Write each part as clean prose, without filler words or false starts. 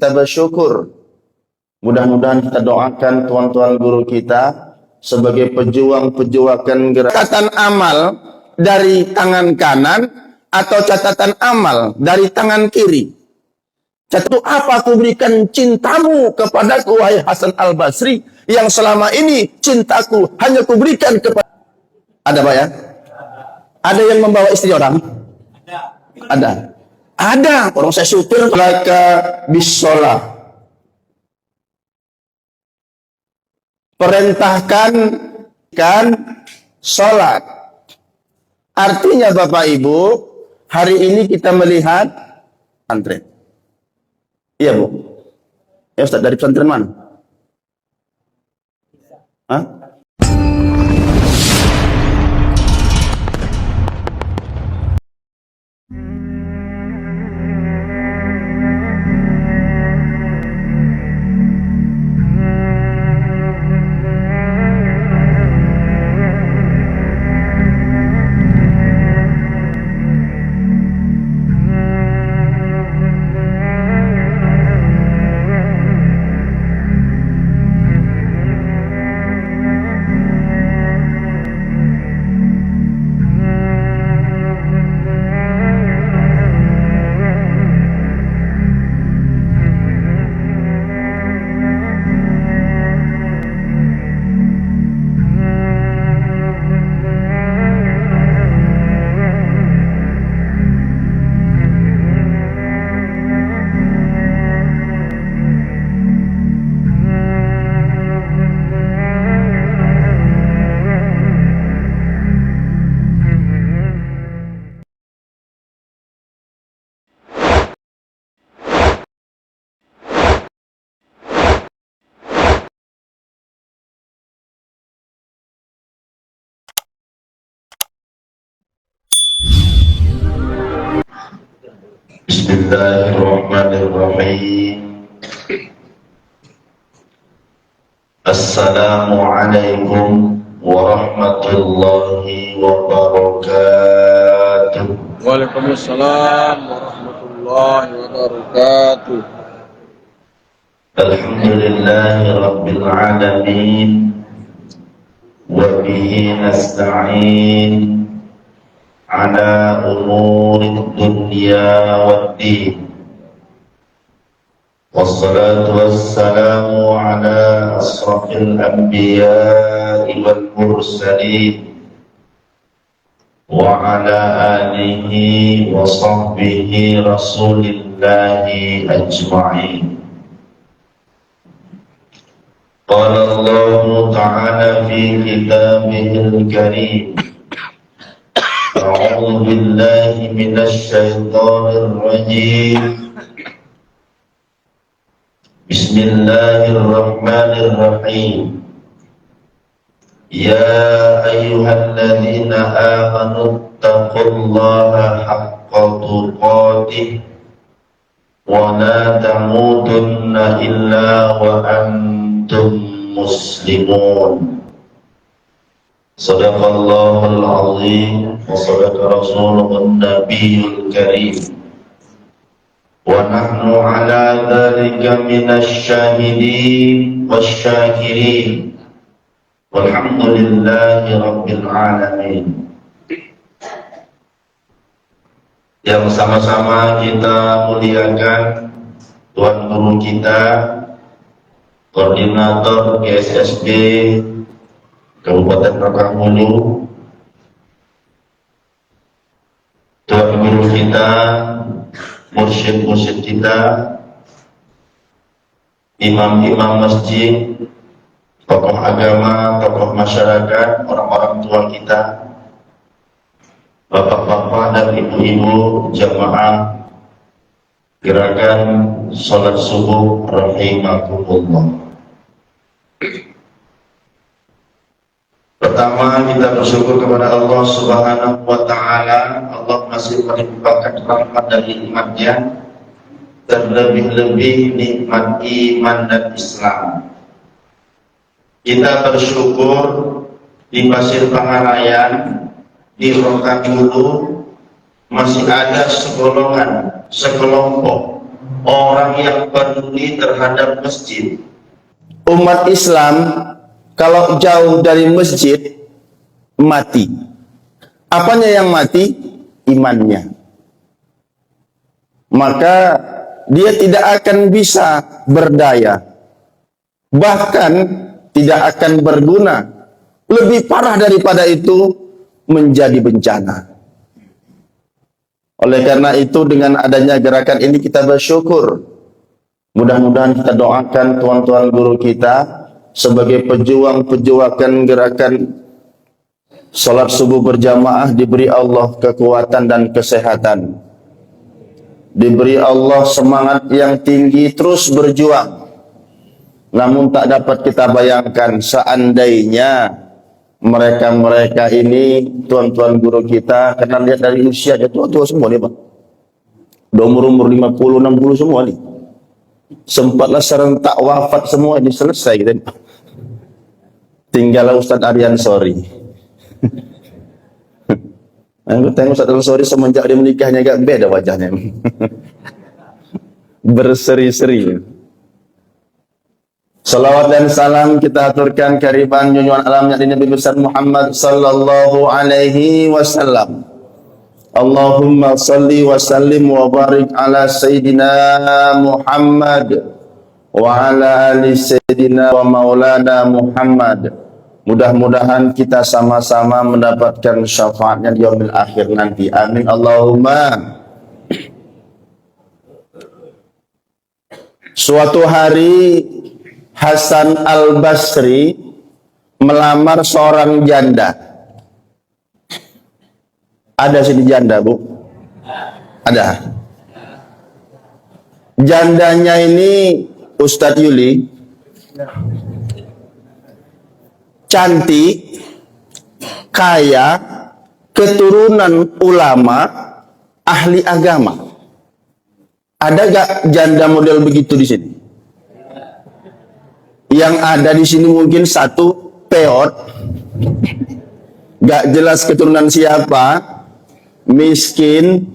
kita bersyukur. Mudah-mudahan kita doakan tuan-tuan guru kita sebagai pejuang-pejuang gerakan amal dari tangan kanan atau catatan amal dari tangan kiri. Catatan apa aku berikan cintamu kepadaku wahai Hasan Al-Basri, yang selama ini cintaku hanya kuberikan kepada. Ada Pak ya? Ada yang membawa istri orang? Ada. Ada. Orang saya supir laka bisolah. Perintahkan kan sholat. Artinya Bapak Ibu, hari ini kita melihat pesantren. Iya Bu. Ya Ustaz, dari pesantren mana? Hah? Bismillahirrahmanirrahim. Assalamualaikum warahmatullahi wabarakatuh. Waalaikumsalam warahmatullahi wabarakatuh. Alhamdulillahi rabbil alamin, wa bihi nasta'in ala umuri dunya waddin. Wassalatu wassalamu ala asrafil anbiya'i wal mursalin wa ala alihi wa sahbihi rasulillahi ajma'in. Qala Allah ta'ala fi kitabihil karim, a'udzu billahi minasy syaithanir rajim. Bismillahirrahmanirrahim. Ya ayyuhalladzina amanu taqullaha haqqa tuqatih wa la tamutunna illa wa antum muslimun. Sadaqallahul azim wa sadaqa rasuluhun nabiyyul karim. Wa nahnu ala dhalika minasy syahidin wasyakirin. Walhamdulillahi rabbil alamin. Yang sama-sama kita muliakan Tuan Guru kita, Koordinator GSSD Kabupaten Rokanhulu, Tuan Guru kita, mursyid-mursyid kita, imam-imam masjid, tokoh agama, tokoh masyarakat, orang-orang tua kita, bapak-bapak dan ibu-ibu jamaah gerakan sholat subuh rahimakumullah. Pertama, kita bersyukur kepada Allah Subhanahu wa ta'ala. Allah masih melimpahkan rahmat dan nikmatnya, terlebih-lebih nikmat iman dan Islam. Kita bersyukur di Pasir Pangarayan, di Rokanhulu masih ada sekelompok orang yang peduli terhadap masjid. Umat Islam kalau jauh dari masjid mati. Apanya yang mati? Imannya. Maka dia tidak akan bisa berdaya, bahkan tidak akan berguna. Lebih parah daripada itu, menjadi bencana. Oleh karena itu, dengan adanya gerakan ini kita bersyukur. Mudah-mudahan kita doakan tuan-tuan guru kita sebagai pejuang-pejuangkan gerakan salat subuh berjamaah, diberi Allah kekuatan dan kesehatan, diberi Allah semangat yang tinggi terus berjuang. Namun tak dapat kita bayangkan seandainya mereka-mereka ini, tuan-tuan guru kita, karena lihat dari usianya tua-tua semua nih Pak, udah umur 50-60 semua nih, sempatlah serentak wafat semua ini, selesai gitu. Tinggal Ustadz Aryan Sori. Aku tengok Ustadz Aryan Sori semenjak dia menikahnya agak beda wajahnya. Berseri-seri. Salawat dan salam kita aturkan kehadiran junjungan alamnya Nabi besar Muhammad sallallahu alaihi wasallam. Allahumma salli wa sallim wa barik ala Sayyidina Muhammad wa ala ali Sayyidina wa maulana Muhammad. Mudah-mudahan kita sama-sama mendapatkan syafaatnya di yaumil akhir nanti. Amin Allahumma. Suatu hari Hasan Al-Basri melamar seorang janda. Ada sini janda, Bu? Ada. Jandanya ini Ustadz Yuli, cantik, kaya, keturunan ulama, ahli agama. Ada gak janda model begitu di sini? Yang ada di sini mungkin satu peot, gak jelas keturunan siapa, miskin,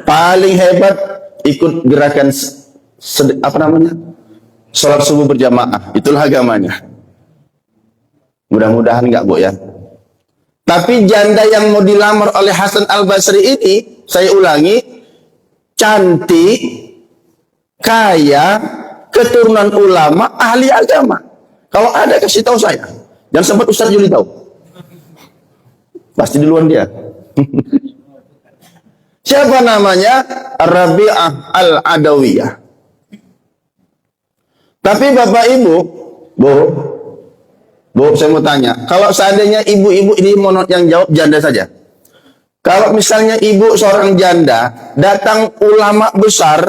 paling hebat ikut gerakan salat subuh berjamaah, itulah agamanya. Mudah-mudahan enggak, Bu ya. Tapi janda yang mau dilamar oleh Hasan Al-Basri ini, saya ulangi, cantik, kaya, keturunan ulama, ahli agama. Kalau ada kasih tahu saya. Jangan sempat Ustaz Juli tahu. Pasti duluan dia. Siapa namanya? Rabi'ah Al-Adawiyah. Tapi Bapak Ibu, Bu, saya mau tanya, kalau seandainya ibu-ibu ini monot yang jawab janda saja. Kalau misalnya ibu seorang janda, datang ulama besar,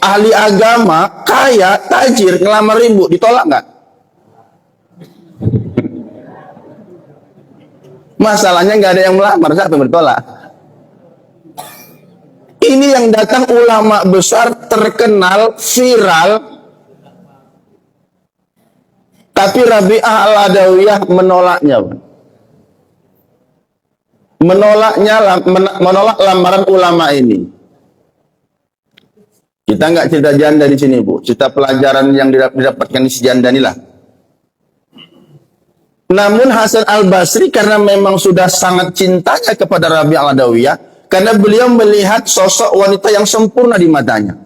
ahli agama, kaya, tajir, ngelamar ibu, ditolak nggak? Masalahnya nggak ada yang melamar, siapa yang bertolak? Ini yang datang ulama besar, terkenal, viral, tapi Rabi'ah Al-Adawiyah menolaknya. Menolak lamaran ulama ini. Kita nggak cerita janda di sini, Bu. Cerita pelajaran yang didapatkan di si janda inilah. Namun Hasan Al-Basri karena memang sudah sangat cintanya kepada Rabi'ah Al-Adawiyah, karena beliau melihat sosok wanita yang sempurna di matanya.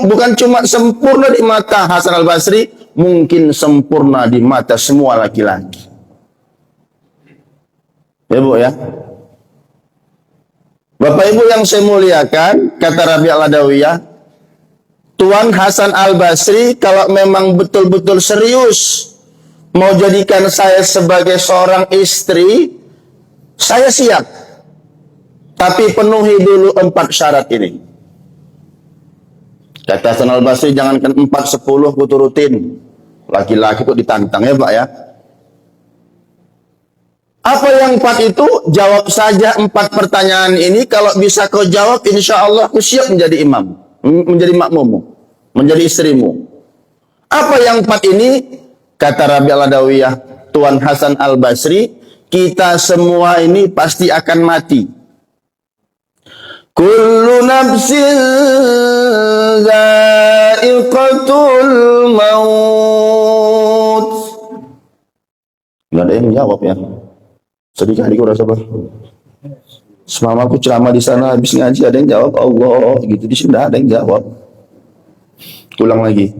Bukan cuma sempurna di mata Hasan Al-Basri, mungkin sempurna di mata semua laki-laki. Ya Bu ya. Bapak Ibu yang saya muliakan, kata Rabi'ah Al-Adawiyah, Tuan Hasan Al-Basri kalau memang betul-betul serius mau jadikan saya sebagai seorang istri, saya siap. Tapi penuhi dulu 4 syarat ini. Kata Hasan Al-Basri, jangankan 4, 10 ku turutin. Laki-laki kok ditantang ya Pak ya. Apa yang 4 itu? Jawab saja 4 pertanyaan ini. Kalau bisa kau jawab, insya Allah aku siap menjadi imam, menjadi makmummu, menjadi istrimu. Apa yang 4 ini? Kata Rabi'ah Al-Adawiyah, Tuan Hasan Al-Basri, kita semua ini pasti akan mati. Kullu nafsin za'iqatul maut. Nggak ada yang jawab ya. Sedih kali gue rasa ber. Semama aku ceramah di sana habis ngaji ada yang jawab Allah gitu, di sini ada yang jawab. Ulang lagi.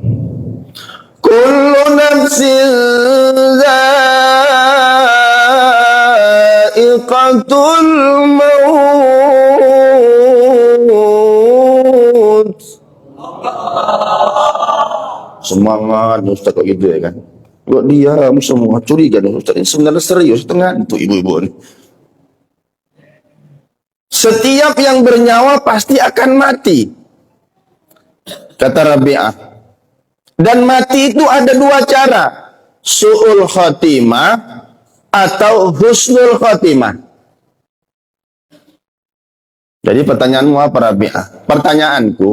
Kullu nafsin za'iqatul maut. Semangat Ustaz kok gitu ya kan. Kok diam semua curiga nih Ustaz ini sebenarnya serius tengah itu ibu-ibu ini. Setiap yang bernyawa pasti akan mati, kata Rabi'ah. Dan mati itu ada dua cara, su'ul khotimah atau husnul khotimah. Jadi pertanyaanmu apa Rabi'ah? Pertanyaanku,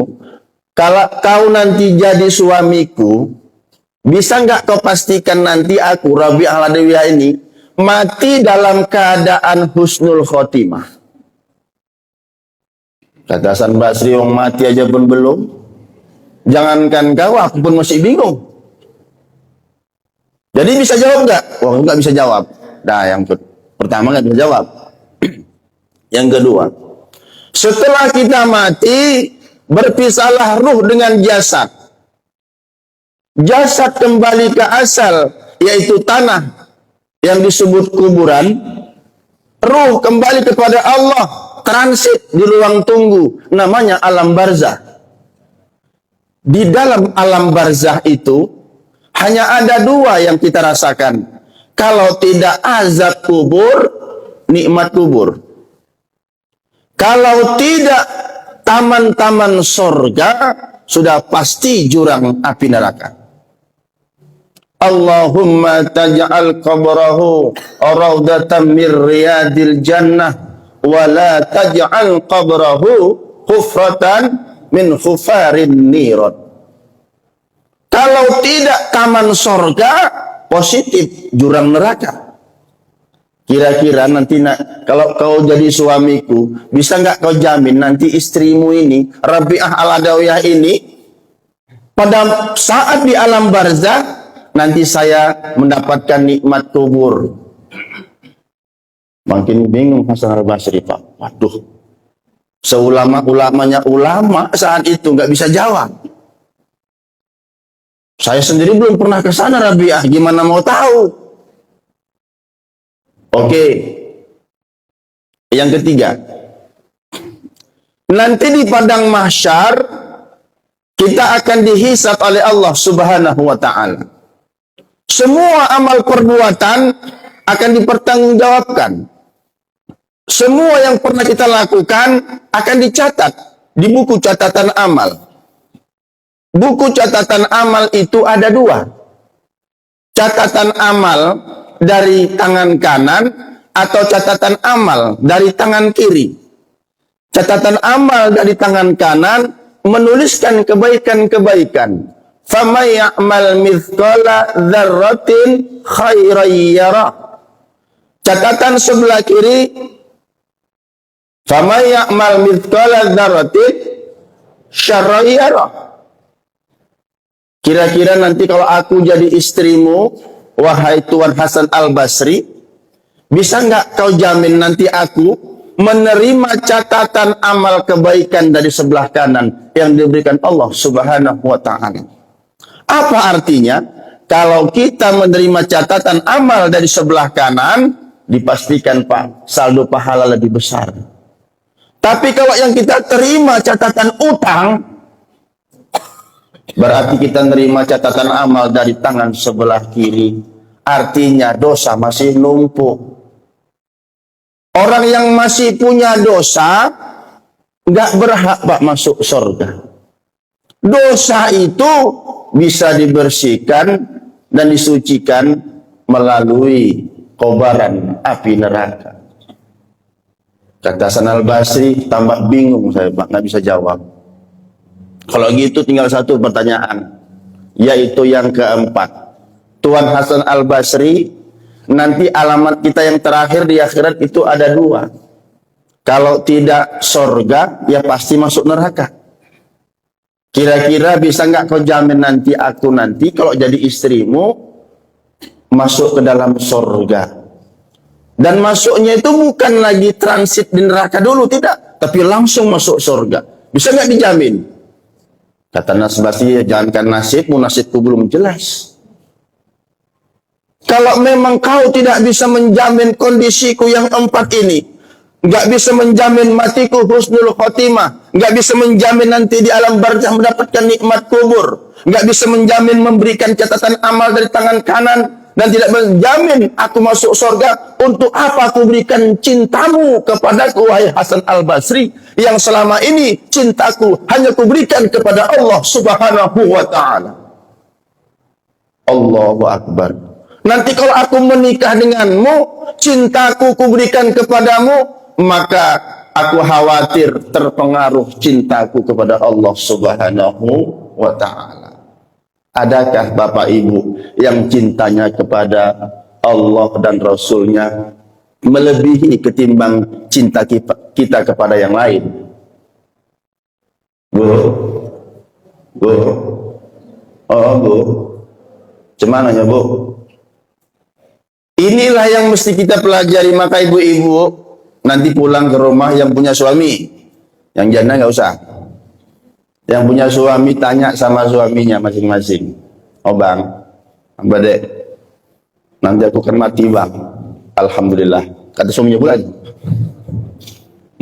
kalau kau nanti jadi suamiku, bisa nggak kau pastikan nanti aku Rabi'ah Al-Adawiyah ini mati dalam keadaan husnul khotimah? Kata Hasan Basri, yang mati aja pun belum. Jangankan kau, aku pun masih bingung. Jadi bisa jawab nggak? Wah, nggak bisa jawab. Nah, yang pertama nggak bisa jawab. Yang kedua, setelah kita mati, berpisahlah ruh dengan jasad. Jasad kembali ke asal, yaitu tanah yang disebut kuburan. Ruh kembali kepada Allah. Transit di ruang tunggu, namanya alam barzah. Di dalam alam barzah itu hanya ada dua yang kita rasakan. Kalau tidak azab kubur, nikmat kubur. Kalau tidak taman-taman surga, sudah pasti jurang api neraka. Allahumma taj'al qabrahu raudatan min riyadil jannah wa la taj'al qabrahu hufratan min khufarin nirat. Kalau tidak taman surga, positif jurang neraka. Kira-kira nanti kalau kau jadi suamiku, bisa nggak kau jamin nanti istrimu ini, Rabi'ah Al-Adawiyah ini, pada saat di alam barzah, nanti saya mendapatkan nikmat kubur. Makin bingung Hasan Al-Basri, Pak. Waduh, seulama-ulamanya ulama saat itu nggak bisa jawab. Saya sendiri belum pernah ke sana Rabi'ah, gimana mau tahu? Oke. Yang ketiga, nanti di padang mahsyar kita akan dihisab oleh Allah Subhanahu wa taala. Semua amal perbuatan akan dipertanggungjawabkan. Semua yang pernah kita lakukan akan dicatat di buku catatan amal. Buku catatan amal itu ada dua. Catatan amal dari tangan kanan atau catatan amal dari tangan kiri. Catatan amal dari tangan kanan menuliskan kebaikan-kebaikan. Famay ya'mal mithqala dzarratin khairan yarah. Catatan sebelah kiri, famay ya'mal mithqala dzarratin syarran yarah. Kira-kira nanti kalau aku jadi istrimu, wahai Tuan Hasan Al-Basri, bisa nggak kau jamin nanti aku menerima catatan amal kebaikan dari sebelah kanan yang diberikan Allah Subhanahu wa ta'ala? Apa artinya? Kalau kita menerima catatan amal dari sebelah kanan, dipastikan Pak, saldo pahala lebih besar. Tapi kalau yang kita terima catatan utang, berarti kita menerima catatan amal dari tangan sebelah kiri. Artinya dosa masih numpuk. Orang yang masih punya dosa nggak berhak Pak masuk surga. Dosa itu bisa dibersihkan dan disucikan melalui kobaran api neraka. Kata Hasan Al-Basri, tambah bingung saya Pak, nggak bisa jawab. Kalau gitu tinggal satu pertanyaan, yaitu yang keempat. Tuan Hasan Al-Basri, nanti alamat kita yang terakhir di akhirat itu ada dua. Kalau tidak sorga, ya pasti masuk neraka. Kira-kira bisa nggak kau jamin nanti aku nanti kalau jadi istrimu masuk ke dalam sorga? Dan masuknya itu bukan lagi transit di neraka dulu, tidak. Tapi langsung masuk sorga. Bisa nggak dijamin? Kata Nasbasi, jangankan nasibmu, nasibku belum jelas. Kalau memang kau tidak bisa menjamin kondisiku yang 4 ini, nggak bisa menjamin matiku husnul khotimah, nggak bisa menjamin nanti di alam barzakh mendapatkan nikmat kubur, nggak bisa menjamin memberikan catatan amal dari tangan kanan, dan tidak menjamin aku masuk surga, untuk apa aku berikan cintamu kepadaku, wahai Hasan Al-Basri, yang selama ini cintaku hanya kuberikan kepada Allah Subhanahu wa ta'ala. Allahu Akbar. Nanti kalau aku menikah denganmu, cintaku kuberikan kepadamu, maka aku khawatir terpengaruh cintaku kepada Allah Subhanahu wa ta'ala. Adakah Bapak Ibu yang cintanya kepada Allah dan Rasulnya melebihi ketimbang cinta kita kepada yang lain? Bu? Bu? Oh, Bu? Cumananya, Bu? Inilah yang mesti kita pelajari. Maka ibu-ibu nanti pulang ke rumah yang punya suami, yang janda nggak usah. Yang punya suami tanya sama suaminya masing-masing. Oh bang, Dek, nanti aku akan mati bang. Alhamdulillah. Kata suaminya pula.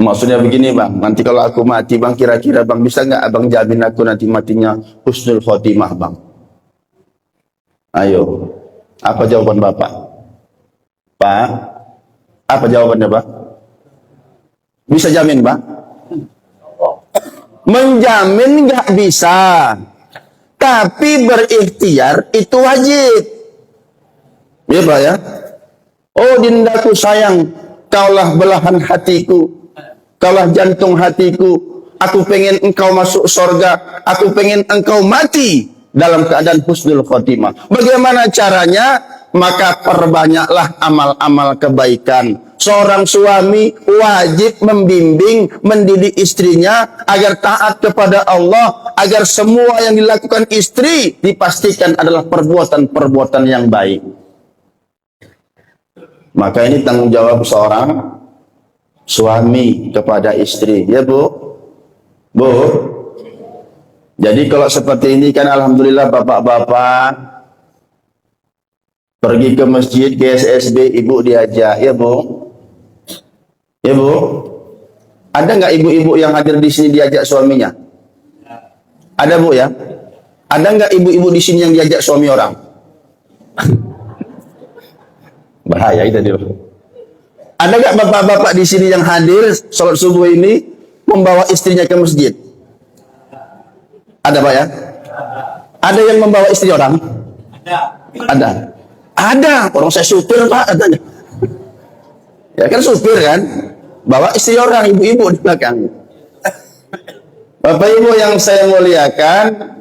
Maksudnya begini bang, nanti kalau aku mati bang, kira-kira bang bisa nggak abang jamin aku nanti matinya husnul khotimah bang? Ayo, apa jawaban bapak? Pak, apa jawabannya Pak? Bisa jamin Pak? Menjamin nggak bisa, tapi berikhtiar itu wajib. Ya Pak ya? Oh dindaku sayang, kaulah belahan hatiku, kaulah jantung hatiku. Aku pengen engkau masuk surga, aku pengen engkau mati dalam keadaan husnul khotimah. Bagaimana caranya? Maka perbanyaklah amal-amal kebaikan. Seorang suami wajib membimbing, mendidik istrinya agar taat kepada Allah, agar semua yang dilakukan istri dipastikan adalah perbuatan-perbuatan yang baik. Maka ini tanggung jawab seorang suami kepada istri. Ya Bu? Bu? Jadi kalau seperti ini kan alhamdulillah bapak-bapak pergi ke masjid, ke SSB, ibu diajak, ya Bu? Ya Bu? Ada nggak ibu-ibu yang hadir di sini diajak suaminya? Ada Bu ya? Ada nggak ibu-ibu di sini yang diajak suami orang? Bahaya itu dia. Ada nggak bapak-bapak di sini yang hadir sholat subuh ini membawa istrinya ke masjid? Ada Pak ya? Ada yang membawa istri orang? Ada. Ada, orang saya supir Pak katanya. Ya kan supir kan, bawa istri orang, ibu-ibu di belakang. Bapak Ibu yang saya muliakan,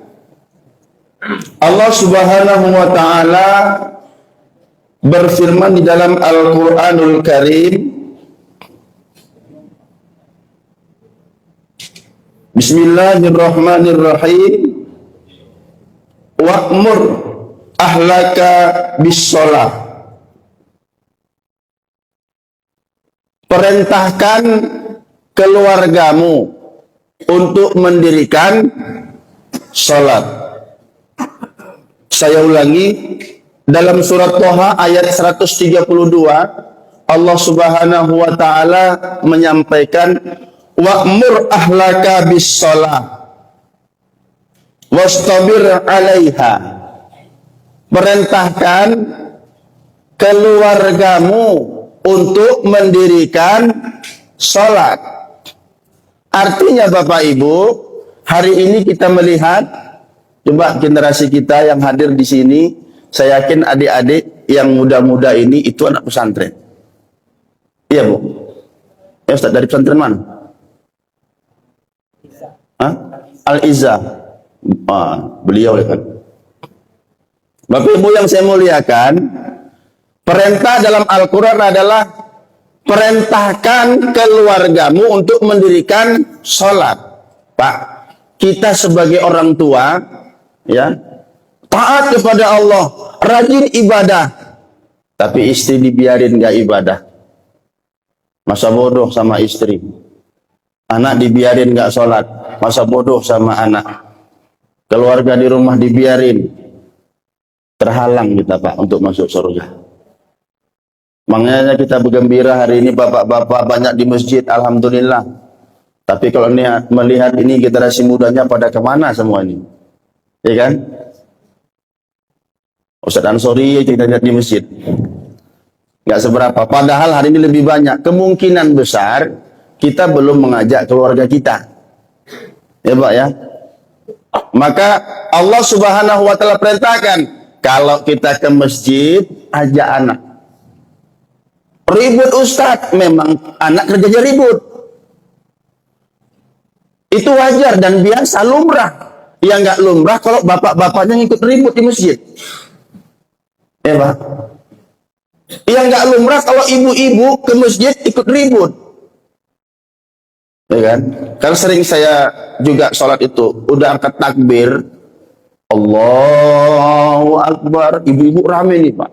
Allah Subhanahu wa ta'ala berfirman di dalam Al-Quranul Karim, Bismillahirrahmanirrahim, wa'mur ahlaka bis-shalah. Perintahkan keluargamu untuk mendirikan salat. Saya ulangi, dalam surat Thaha ayat 132 Allah Subhanahu wa taala menyampaikan wa'mur ahlaka bis-shalah wastabir 'alaiha. Perintahkan keluargamu untuk mendirikan sholat. Artinya Bapak Ibu, hari ini kita melihat, coba generasi kita yang hadir di sini, saya yakin adik-adik yang muda-muda ini itu anak pesantren. Iya Bu? Ya Ustaz, dari pesantren mana? Al-Izzah. Beliau ya kan. Bapak Ibu yang saya muliakan, perintah dalam Al-Quran adalah perintahkan keluargamu untuk mendirikan sholat. Pak, kita sebagai orang tua, ya, taat kepada Allah, rajin ibadah, tapi istri dibiarin gak ibadah. Masa bodoh sama istri. Anak dibiarin gak sholat, masa bodoh sama anak. Keluarga di rumah dibiarin, terhalang kita Pak untuk masuk surga. Makanya kita bergembira hari ini bapak-bapak banyak di masjid, alhamdulillah. Tapi kalau melihat ini generasi mudanya pada kemana semua ini, ya kan? Ustaz Ansori kita lihat di masjid, nggak seberapa. Padahal hari ini lebih banyak. Kemungkinan besar kita belum mengajak keluarga kita, ya Pak ya. Maka Allah Subhanahu wa Ta'ala perintahkan, kalau kita ke masjid, ajak anak. Ribut Ustadz, memang anak kerjanya ribut. Itu wajar dan biasa, lumrah. Yang nggak lumrah kalau bapak-bapaknya ngikut ribut di masjid. Ya Pak. Yang nggak lumrah kalau ibu-ibu ke masjid ikut ribut. Ya kan? Karena sering saya juga sholat itu, udah angkat takbir, Allahu Akbar, ibu-ibu rame nih Pak.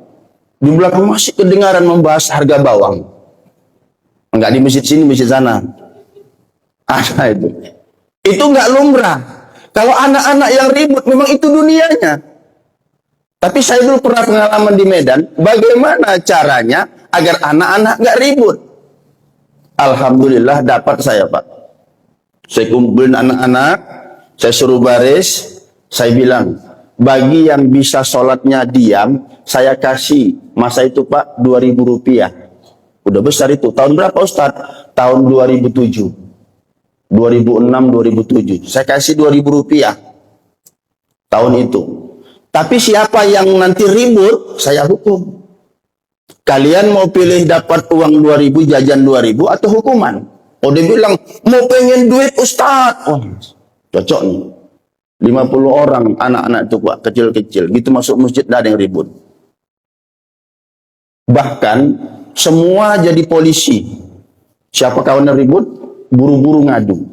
Di belakang masih kedengaran membahas harga bawang. Enggak di masjid sini, masjid sana. Ada itu. Itu enggak lumrah. Kalau anak-anak yang ribut, memang itu dunianya. Tapi saya dulu pernah pengalaman di Medan, bagaimana caranya agar anak-anak enggak ribut. Alhamdulillah dapat saya Pak. Saya kumpulin anak-anak, saya suruh baris, saya bilang, bagi yang bisa sholatnya diam, saya kasih masa itu Pak 2.000 rupiah. Udah besar itu. Tahun berapa Ustaz? Tahun 2007. 2006, 2007. Saya kasih 2.000 rupiah. Tahun itu. Tapi siapa yang nanti ribut, saya hukum. Kalian mau pilih dapat uang 2.000, jajan 2.000 atau hukuman? Oh dia bilang, mau pengen duit Ustaz. Oh, cocok nih. 50 orang anak-anak itu Pak, kecil-kecil. Gitu masuk masjid, ada yang ribut. Bahkan semua jadi polisi. Siapa kawannya ribut, buru-buru ngadu.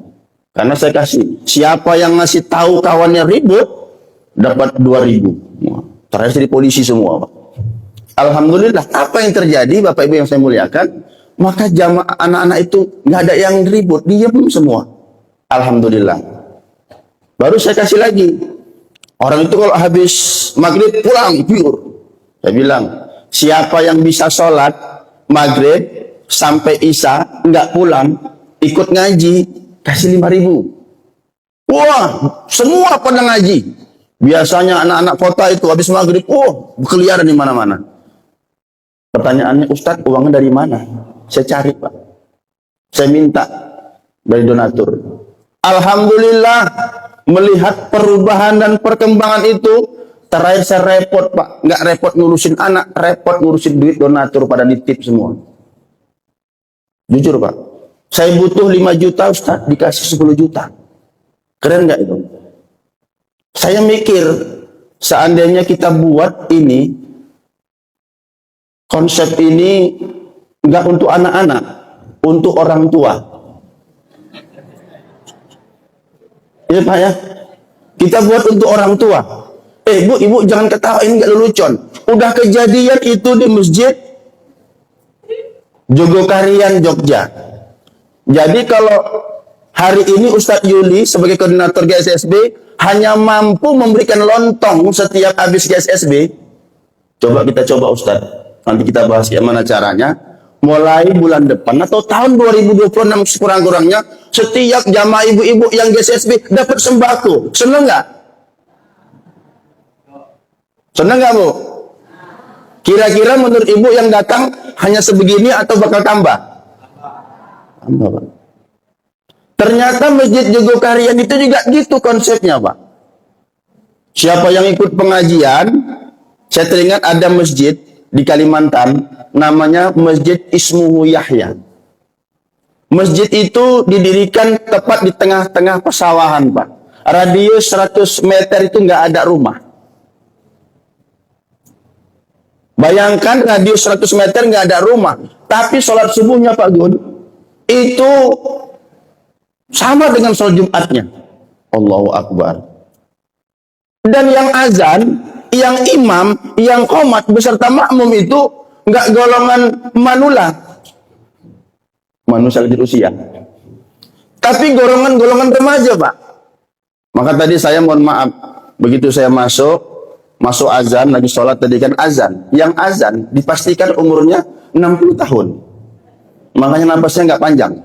Karena saya kasih, siapa yang ngasih tahu kawannya ribut, dapat 2.000. Terakhir jadi polisi semua Pak. Alhamdulillah, apa yang terjadi Bapak Ibu yang saya muliakan, maka jamaah anak-anak itu nggak ada yang ribut, diam semua. Alhamdulillah. Baru saya kasih lagi. Orang itu kalau habis maghrib pulang pure. Saya bilang, siapa yang bisa sholat maghrib sampai isya nggak pulang, ikut ngaji, kasih 5.000. Wah, semua pada ngaji. Biasanya anak-anak kota itu habis maghrib, berkeliaran di mana-mana. Pertanyaannya, Ustadz, uangnya dari mana? Saya cari Pak. Saya minta dari donatur. Alhamdulillah, melihat perubahan dan perkembangan itu, terakhir saya repot Pak. Nggak repot ngurusin anak, repot ngurusin duit donatur pada ditip semua. Jujur Pak. Saya butuh 5 juta Ustaz, dikasih 10 juta. Keren nggak itu? Saya mikir, seandainya kita buat ini, konsep ini nggak untuk anak-anak, untuk orang tua. Ya Pak ya, kita buat untuk orang tua. Bu, ibu jangan ketawa, ini nggak lelucon. Udah kejadian itu di masjid Jogokarian Jogja. Jadi kalau hari ini Ustadz Yuli sebagai koordinator GSSB hanya mampu memberikan lontong setiap habis GSSB. Coba kita coba Ustadz, nanti kita bahas gimana caranya. Mulai bulan depan atau tahun 2026 sekurang-kurangnya, setiap jamaah ibu-ibu yang GSSB dapat sembako. Seneng nggak? Seneng nggak Bu? Kira-kira menurut ibu yang datang hanya sebegini atau bakal tambah? Tambah Pak. Ternyata Masjid Jogokarian itu juga gitu konsepnya Pak. Siapa yang ikut pengajian, saya teringat ada masjid di Kalimantan, namanya Masjid Ismuhu Yahya. Masjid itu didirikan tepat di tengah-tengah pesawahan Pak. Radius 100 meter itu nggak ada rumah. Bayangkan radius 100 meter nggak ada rumah, tapi sholat subuhnya Pak Gun itu sama dengan sholat Jumatnya. Allahu Akbar. Dan yang azan, yang imam, yang qomat beserta makmum itu nggak golongan manula, manusia lanjut usia, tapi golongan remaja Pak. Maka tadi saya mohon maaf, begitu saya masuk azan, lagi sholat tadi kan azan, yang azan dipastikan umurnya 60 tahun, makanya napasnya nggak panjang.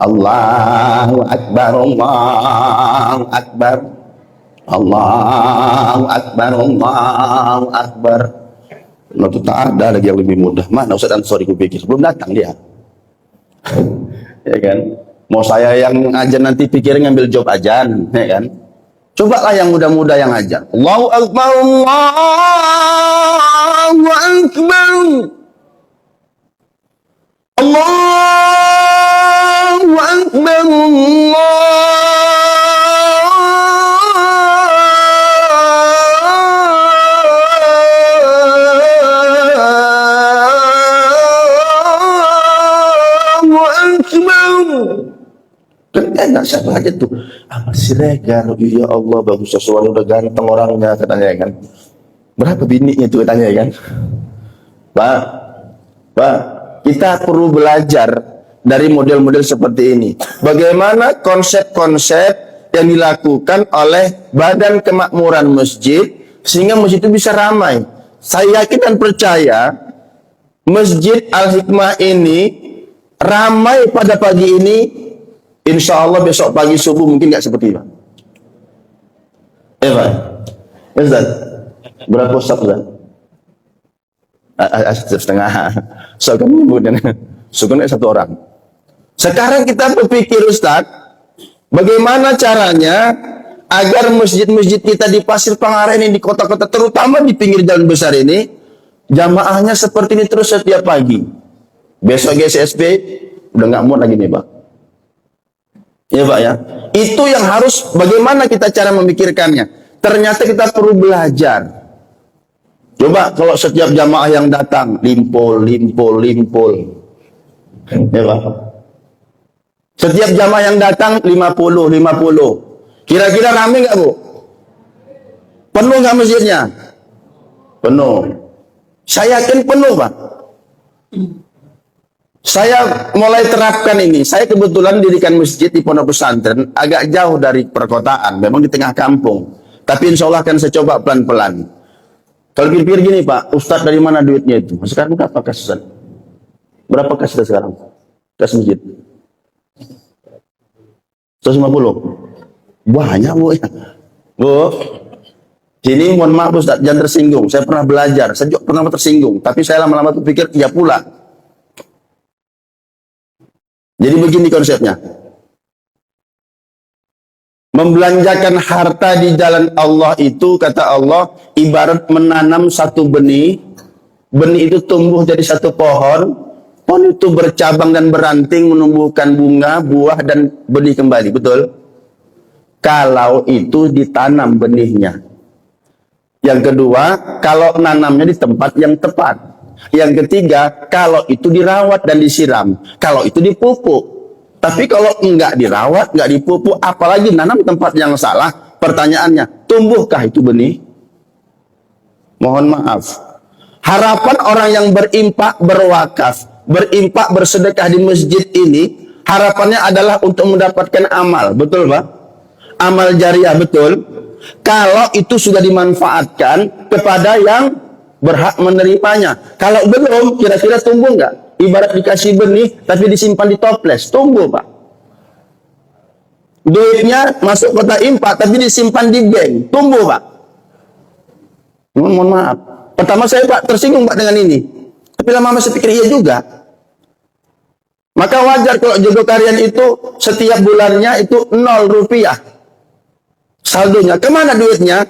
Allahu Akbar, Allahu Akbar, Allahu Akbar, Allahu Akbar. Itu tak ada lagi yang lebih mudah. Mana Ustaz Ansori kupikir belum datang dia. Ya kan? Mau saya yang ajan nanti pikir ngambil job ajan, ya kan? Cobalah yang muda-muda yang ajan. Allahu Akbar, Allahu Akbar, Allahu Akbar, kan enak siapa aja tuh Ahmad Siregar, ya Allah bagus sesuatu udah ganteng orangnya katanya kan. Berapa bininya tuh katanya kan. Pak, kita perlu belajar dari model-model seperti ini. Bagaimana konsep-konsep yang dilakukan oleh Badan Kemakmuran Masjid sehingga masjid itu bisa ramai. Saya yakin dan percaya Masjid Al-Hikmah ini ramai pada pagi ini. Insya Allah besok pagi subuh mungkin nggak seperti itu. Pak. Ustaz, berapa Ustaz? Setengah. So kami nyebutnya. Sukunya satu orang. Sekarang kita berpikir Ustaz, bagaimana caranya agar masjid-masjid kita di Pasir Pangareng ini, di kota-kota terutama di pinggir jalan besar ini, jamaahnya seperti ini terus setiap pagi. Besok GSSP udah nggak muat lagi nih Pak. Ya Pak ya. Itu yang harus bagaimana kita cara memikirkannya. Ternyata kita perlu belajar. Coba kalau setiap jamaah yang datang limpul. Ya Pak. Setiap jamaah yang datang 50. Kira-kira rame nggak Bu? Penuh nggak masjidnya? Penuh. Saya yakin penuh Pak. Saya mulai terapkan ini. Saya kebetulan dirikan masjid di pondok pesantren agak jauh dari perkotaan, memang di tengah kampung. Tapi insya Allah akan saya coba pelan-pelan. Kalau pikir gini Pak, Ustadz dari mana duitnya itu? Sekarang berapa kas Ustadz? Berapa kas kita sekarang? Kas masjid? 150? Banyak Bu ya. Bu, sini mohon maaf Ustadz, jangan tersinggung. Saya pernah belajar, saya juga pernah tersinggung. Tapi saya lama-lama berpikir, ya pula. Jadi begini konsepnya. Membelanjakan harta di jalan Allah itu, kata Allah, ibarat menanam satu benih. Benih itu tumbuh jadi satu pohon. Pohon itu bercabang dan beranting, menumbuhkan bunga, buah, dan benih kembali. Betul? Kalau itu ditanam benihnya. Yang kedua, kalau nanamnya di tempat yang tepat. Yang ketiga, kalau itu dirawat dan disiram. Kalau itu dipupuk. Tapi kalau enggak dirawat, enggak dipupuk, apalagi nanam tempat yang salah, pertanyaannya, tumbuhkah itu benih? Mohon maaf. Harapan orang yang berimpak, berwakaf, berimpak, bersedekah di masjid ini, harapannya adalah untuk mendapatkan amal. Betul Pak? Amal jariah, betul? Kalau itu sudah dimanfaatkan kepada yang berhak menerimanya. Kalau belum, kira-kira tumbuh nggak? Ibarat dikasih benih, tapi disimpan di toples, tumbuh Pak. Duitnya masuk kota impak, tapi disimpan di bank, tumbuh Pak. Mohon maaf. Pertama saya Pak tersinggung Pak dengan ini, tapi lama-lama saya pikir iya juga. Maka wajar kalau jodoh kalian itu setiap bulannya itu 0 rupiah. Saldonya, kemana duitnya?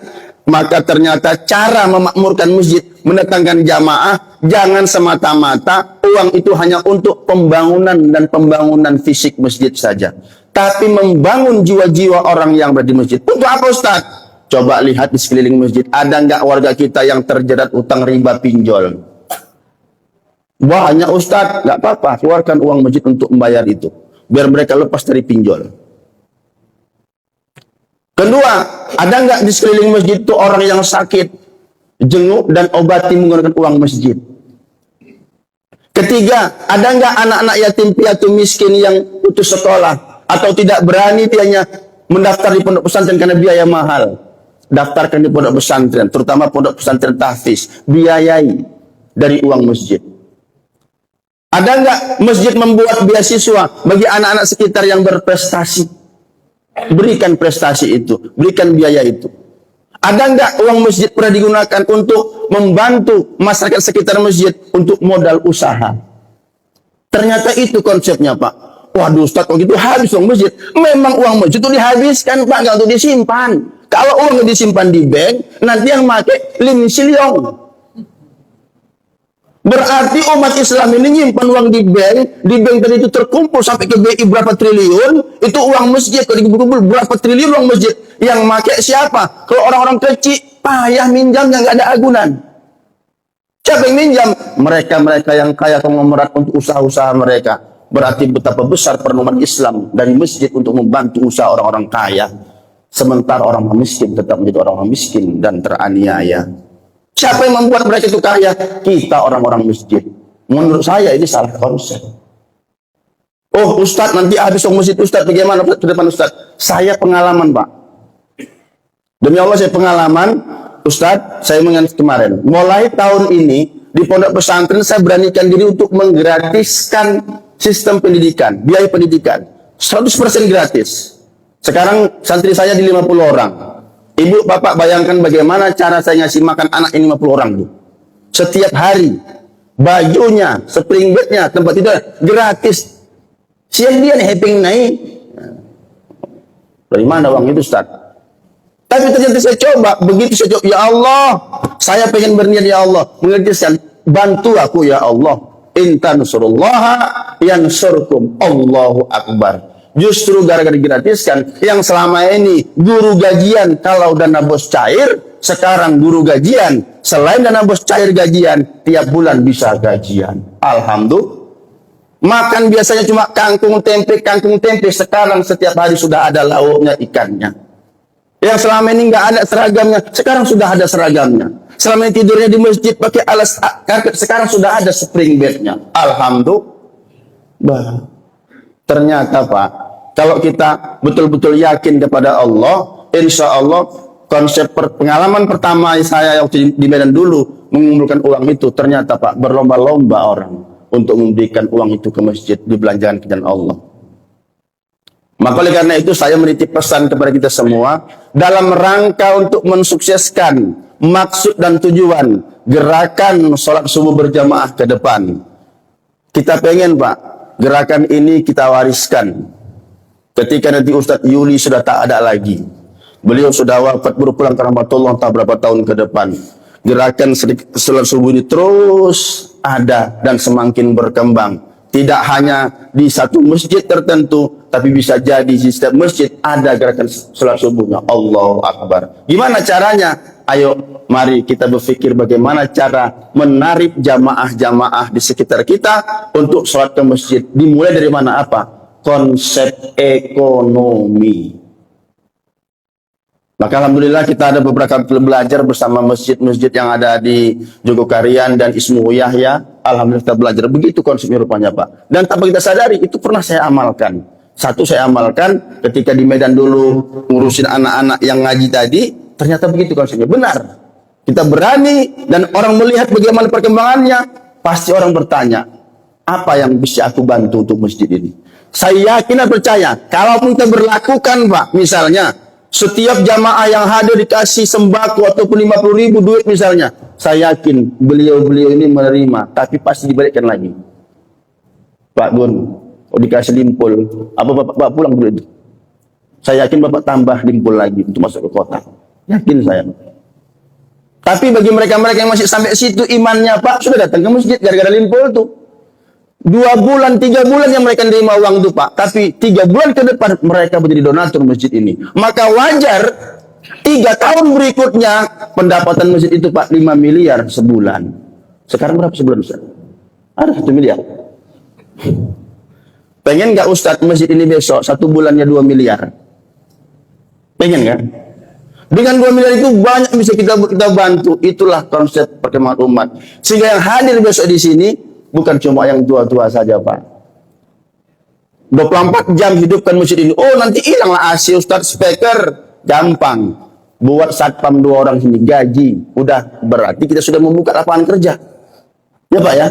Maka ternyata cara memakmurkan masjid, mendatangkan jamaah, jangan semata-mata uang itu hanya untuk pembangunan dan pembangunan fisik masjid saja. Tapi membangun jiwa-jiwa orang yang berada di masjid. Untuk apa Ustaz? Coba lihat di sekeliling masjid, ada nggak warga kita yang terjerat utang riba pinjol? Banyak Ustadz, nggak apa-apa, keluarkan uang masjid untuk membayar itu, biar mereka lepas dari pinjol. Kedua, ada nggak di sekeliling masjid itu orang yang sakit, jenguk dan obati menggunakan uang masjid? Ketiga, ada nggak anak-anak yatim piatu miskin yang putus sekolah atau tidak berani dianya mendaftar di pondok pesantren karena biaya mahal? Daftarkan di pondok pesantren, terutama pondok pesantren tahfiz, biayai dari uang masjid. Ada nggak masjid membuat beasiswa bagi anak-anak sekitar yang berprestasi? Berikan prestasi itu, berikan biaya itu. Ada nggak uang masjid pernah digunakan untuk membantu masyarakat sekitar masjid untuk modal usaha? Ternyata itu konsepnya, Pak. Waduh Ustaz, kalau gitu habis uang masjid. Memang uang masjid itu dihabiskan, Pak, nggak untuk disimpan. Kalau uang disimpan di bank, nanti yang pakai Lim Siliong. Berarti umat Islam ini nyimpan uang di bank tadi itu terkumpul sampai ke BI berapa triliun, itu uang masjid, kalau dikumpul berapa triliun uang masjid. Yang pakai siapa? Kalau orang-orang kecil, payah minjam yang nggak ada agunan. Siapa yang minjam? Mereka-mereka yang kaya konglomerat untuk usaha-usaha mereka. Berarti betapa besar peran umat Islam dari masjid untuk membantu usaha orang-orang kaya. Sementara orang miskin tetap menjadi orang miskin dan teraniaya. Siapa yang membuat mereka itu kaya? Kita orang-orang masjid. Menurut saya ini salah konsep. Oh Ustadz, nanti habis uang masjid Ustadz, bagaimana ke depan Ustadz? Saya pengalaman, Pak. Demi Allah saya pengalaman, Ustadz, saya mengingat kemarin. Mulai tahun ini di pondok pesantren saya beranikan diri untuk menggratiskan sistem pendidikan, biaya pendidikan 100% gratis. Sekarang santri saya di 50 orang. Ibu, bapak bayangkan bagaimana cara saya ngasih makan anak ini 50 orang, Bu. Setiap hari. Bajunya, spring bednya, tempat tidur gratis. Siang dia nih happy naik. Dari mana uang itu, Ustaz? Tapi ternyata saya coba, begitu saya coba, ya Allah, saya pengen berniat, ya Allah, mengerjakan, bantu aku ya Allah. Intan surullaha yansurkum. Allahu Akbar. Justru gara-gara digratiskan, yang selama ini guru gajian kalau dana bos cair, sekarang guru gajian selain dana bos cair gajian, tiap bulan bisa gajian. Alhamdulillah. Makan biasanya cuma kangkung tempe, sekarang setiap hari sudah ada lauknya, ikannya. Yang selama ini nggak ada seragamnya, sekarang sudah ada seragamnya. Selama ini tidurnya di masjid pakai alas karpet, sekarang sudah ada spring bednya. Alhamdulillah. Ternyata Pak, kalau kita betul-betul yakin kepada Allah, insya Allah konsep pengalaman pertama saya waktu di Medan dulu mengumpulkan uang itu, ternyata Pak berlomba-lomba orang untuk memberikan uang itu ke masjid, dibelanjakan ke jalan Allah. Maka oleh karena itu saya menitip pesan kepada kita semua dalam rangka untuk mensukseskan maksud dan tujuan gerakan sholat subuh berjamaah ke depan. Kita pengen Pak, gerakan ini kita wariskan. Ketika nanti Ustadz Yuli sudah tak ada lagi, beliau sudah wafat berpulang ke rahmatullah entah berapa tahun ke depan, gerakan sholat subuh ini terus ada dan semakin berkembang. Tidak hanya di satu masjid tertentu, tapi bisa jadi di setiap masjid ada gerakan sholat subuhnya. Allahu Akbar. Gimana caranya? Ayo, mari kita berpikir bagaimana cara menarik jamaah-jamaah di sekitar kita untuk sholat ke masjid. Dimulai dari mana? Apa? Konsep ekonomi. Maka alhamdulillah kita ada beberapa belajar bersama masjid-masjid yang ada di Jogokarian dan Ismu Yahya. Alhamdulillah kita belajar. Begitu konsepnya rupanya Pak. Dan tanpa kita sadari, itu pernah saya amalkan. Satu saya amalkan ketika di Medan dulu ngurusin anak-anak yang ngaji tadi. Ternyata begitu konsepnya. Benar. Kita berani dan orang melihat bagaimana perkembangannya. Pasti orang bertanya, apa yang bisa aku bantu untuk masjid ini? Saya yakin dan percaya, kalaupun kita berlakukan Pak, misalnya, setiap jamaah yang hadir dikasih sembako ataupun 50.000 duit misalnya, saya yakin beliau-beliau ini menerima, tapi pasti dibalikkan lagi. Pak Gun, dikasih limpul, apa Bapak pulang dulu itu? Saya yakin Bapak tambah limpul lagi untuk masuk ke kota. Yakin saya. Tapi bagi mereka-mereka yang masih sampai situ imannya Pak, sudah datang ke masjid gara-gara limpul tuh. 2 bulan, 3 bulan yang mereka nerima uang itu Pak. Tapi 3 bulan ke depan mereka menjadi donatur masjid ini. Maka wajar 3 tahun berikutnya pendapatan masjid itu Pak 5 miliar sebulan. Sekarang berapa sebulan Ustaz? Ada 1 miliar. Pengen nggak Ustaz masjid ini besok 1 bulannya 2 miliar? Pengen nggak? Dengan 2 miliar itu banyak bisa kita bantu. Itulah konsep perkemahan umat. Sehingga yang hadir besok di sini bukan cuma yang tua-tua saja Pak. 24 jam hidupkan masjid ini. Oh nanti hilanglah AC Ustaz, speaker. Gampang. Buat satpam 2 orang sini, gaji. Udah berarti kita sudah membuka lapangan kerja. Ya Pak ya.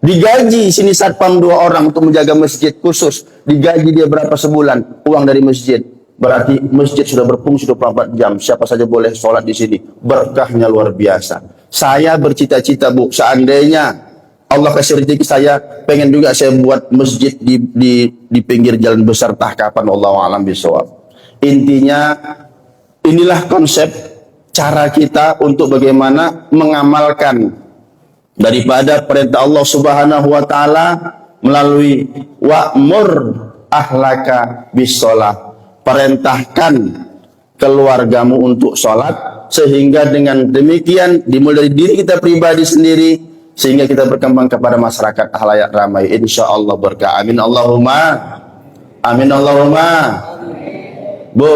Digaji sini satpam 2 orang untuk menjaga masjid khusus. Digaji dia berapa sebulan uang dari masjid. Berarti masjid sudah berfungsi 24 jam. Siapa saja boleh sholat di sini. Berkahnya luar biasa. Saya bercita-cita Bu, seandainya Allah kasih rezeki saya, pengen juga saya buat masjid di pinggir jalan besar Tahkapan, wallahu a'lam bishawab. Intinya inilah konsep cara kita untuk bagaimana mengamalkan daripada perintah Allah Subhanahu wa taala melalui wa'mur ahlaka bis-shalah. Perintahkan keluargamu untuk sholat, sehingga dengan demikian dimulai dari diri kita pribadi sendiri, sehingga kita berkembang kepada masyarakat halayak ramai. Insyaallah berkah. Amin Allahumma. Amin Allahumma. Bu,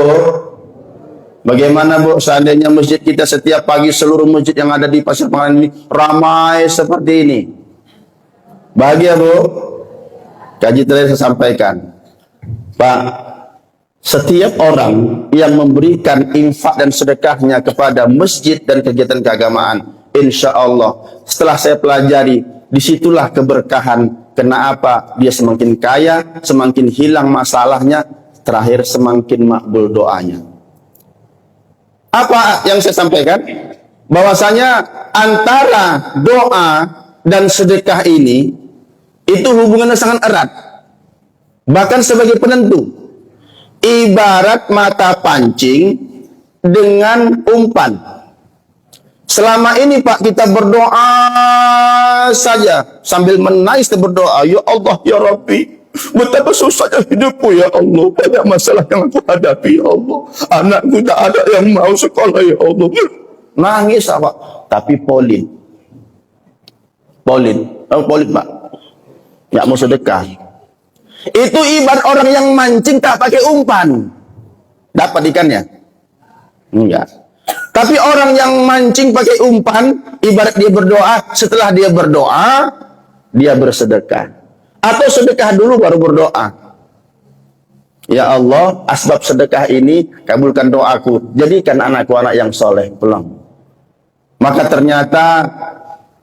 bagaimana Bu seandainya masjid kita setiap pagi seluruh masjid yang ada di Pasir Penganan ini ramai seperti ini? Bahagia Bu? Kaji terakhir saya sampaikan, Pak, setiap orang yang memberikan infak dan sedekahnya kepada masjid dan kegiatan keagamaan, insya Allah setelah saya pelajari, disitulah keberkahan. Kenapa? Dia semakin kaya, semakin hilang masalahnya, terakhir semakin makbul doanya. Apa yang saya sampaikan? Bahwasanya antara doa dan sedekah ini itu hubungannya sangat erat, bahkan sebagai penentu. Ibarat mata pancing dengan umpan. Selama ini Pak kita berdoa saja sambil menangis berdoa, ya Allah ya Rabbi, betapa susahnya hidupku ya Allah, banyak masalah yang aku hadapi ya Allah, anakku tak ada yang mau sekolah ya Allah. Nangis Pak, tapi polin Pak, nggak mau sedekah. Itu ibarat orang yang mancing tak pakai umpan. Dapat ikannya? Enggak. Tapi orang yang mancing pakai umpan, ibarat dia berdoa, setelah dia berdoa, dia bersedekah. Atau sedekah dulu baru berdoa. Ya Allah, asbab sedekah ini kabulkan doaku. Jadikan anakku anak yang soleh. Pulang. Maka ternyata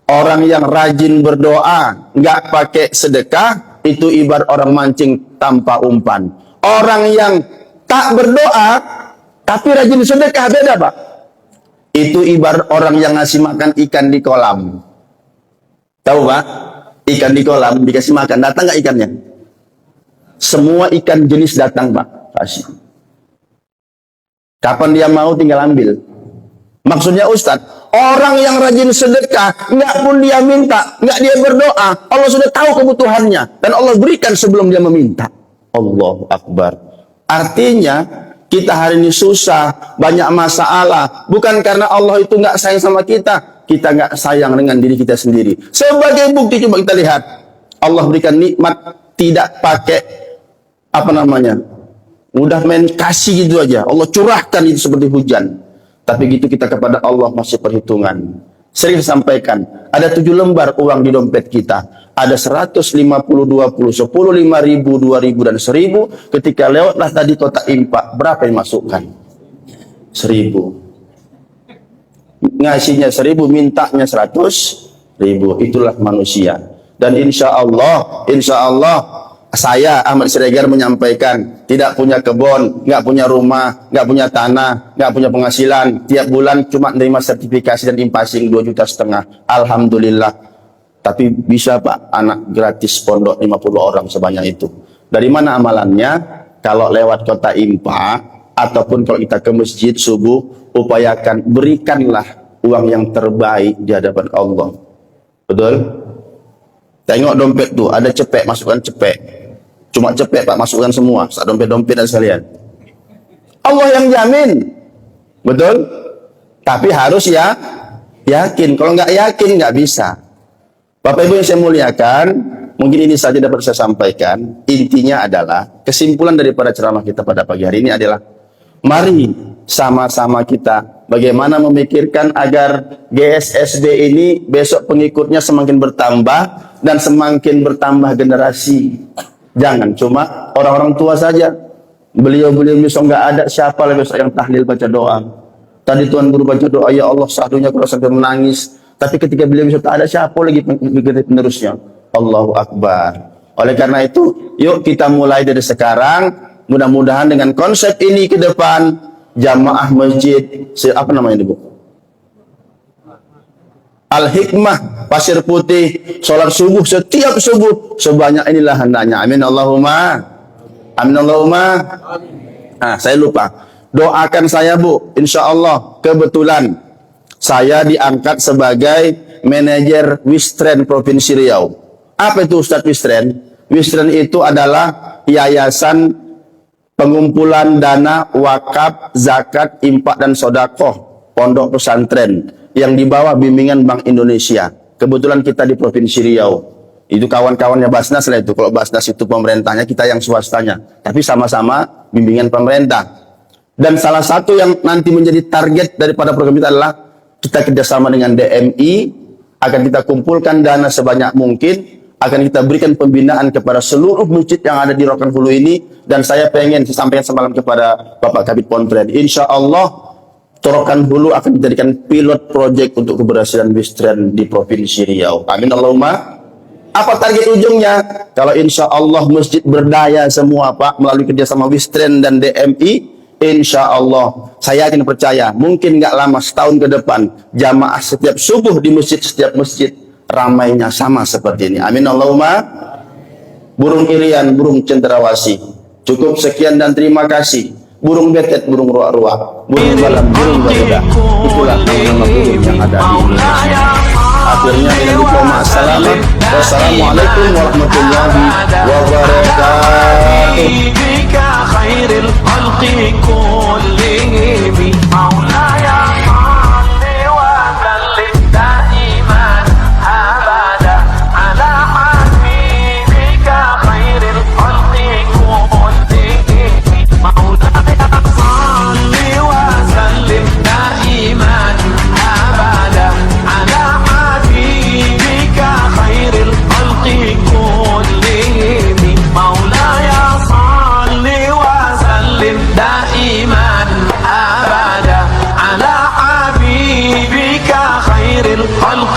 orang yang rajin berdoa, nggak pakai sedekah, itu ibarat orang mancing tanpa umpan. Orang yang tak berdoa tapi rajin sedekah, beda Pak. Itu ibarat orang yang ngasih makan ikan di kolam. Tahu Pak? Ikan di kolam dikasih makan, datang nggak ikannya? Semua ikan jenis datang Pak. Kasih. Kapan dia mau tinggal ambil. Maksudnya Ustadz, orang yang rajin sedekah, nggak pun dia minta, nggak dia berdoa, Allah sudah tahu kebutuhannya dan Allah berikan sebelum dia meminta. Allahu Akbar. Artinya kita hari ini susah, banyak masalah, bukan karena Allah itu nggak sayang sama kita nggak sayang dengan diri kita sendiri. Sebagai bukti coba kita lihat, Allah berikan nikmat tidak pakai udah main kasih gitu aja. Allah curahkan itu seperti hujan. Tapi gitu kita kepada Allah masih perhitungan. Sering sampaikan, ada 7 lembar uang di dompet kita. Ada 150, 20, 10, 5.000, 2.000, dan 1.000. Ketika lewatlah tadi kotak infak, berapa yang masukkan? 1.000. Ngasihnya 1.000, mintanya 100.000. Itulah manusia. Dan insya Allah, saya Ahmad Siregar menyampaikan, tidak punya kebun, nggak punya rumah, nggak punya tanah, nggak punya penghasilan, tiap bulan cuma menerima sertifikasi dan impasing 2,5 juta. Alhamdulillah. Tapi bisa Pak, anak gratis pondok 50 orang sebanyak itu. Dari mana amalannya? Kalau lewat kota infak ataupun kalau kita ke masjid subuh, upayakan berikanlah uang yang terbaik di hadapan Allah. Betul? Tengok dompet tuh, ada cepek, masukkan cepek. Cuma cepek Pak, masukkan semua, dompet-dompet dan sekalian. Allah yang jamin. Betul? Tapi harus ya yakin. Kalau nggak yakin nggak bisa. Bapak Ibu yang saya muliakan, mungkin ini saja dapat saya sampaikan. Intinya adalah kesimpulan daripada ceramah kita pada pagi hari ini adalah mari sama-sama kita bagaimana memikirkan agar GSSD ini besok pengikutnya semakin bertambah dan semakin bertambah generasi. Jangan cuma orang-orang tua saja. Beliau-beliau besok nggak ada, siapa lagi besok yang tahlil baca doa. Tadi Tuan Guru baca doa, ya Allah sahdunya kalau sampai menangis. Tapi ketika beliau besok tak ada, siapa lagi penerusnya? Allahu Akbar. Oleh karena itu, yuk kita mulai dari sekarang. Mudah-mudahan dengan konsep ini ke depan, jamaah masjid, apa namanya Bu? Al-Hikmah, Pasir Putih, sholat subuh setiap subuh sebanyak inilah hendaknya. Amin Allahumma. Amin Allahumma. Nah, saya lupa. Doakan saya Bu, insya Allah kebetulan saya diangkat sebagai manajer Wistren Provinsi Riau. Apa itu Ustadz Wistren? Wistren itu adalah yayasan pengumpulan dana wakaf, zakat, infak dan sodakoh pondok pesantren yang di bawah bimbingan Bank Indonesia. Kebetulan kita di Provinsi Riau. Itu kawan-kawannya Basnas lah itu. Kalau Basnas itu pemerintahnya, kita yang swastanya. Tapi sama-sama bimbingan pemerintah. Dan salah satu yang nanti menjadi target daripada program kita adalah kita kerjasama dengan DMI, akan kita kumpulkan dana sebanyak mungkin, akan kita berikan pembinaan kepada seluruh masjid yang ada di Rokan Hulu ini, dan saya pengen sampaikan semalam kepada Bapak Kabid Pontren, insya Allah Rokan Hulu akan dijadikan pilot project untuk keberhasilan Wistren di Provinsi Riau. Amin Allahumma. Apa target ujungnya? Kalau insya Allah masjid berdaya semua Pak, melalui kerjasama Wistren dan DMI, insya Allah, saya yakin percaya, mungkin nggak lama setahun ke depan, jamaah setiap subuh di masjid, setiap masjid ramainya sama seperti ini. Amin Allahumma. Burung irian, burung cendrawasih. Cukup sekian dan terima kasih. Burung betet, burung ruak-ruak, burung balam, burung garuda. Itulah nama-nama burung yang ada di Indonesia. Akhirnya ini diploma assalamat. Wassalamualaikum warahmatullahi wabarakatuh. خير الخلق كلهم مولاي صل وسلم دائما ابدا على حبيبك خير الخلق كلهم مولاي صل وسلم دائما ابدا على حبيبك خير الخلق كلهم مولاي دائما أبدا على حبيبك خير الخلق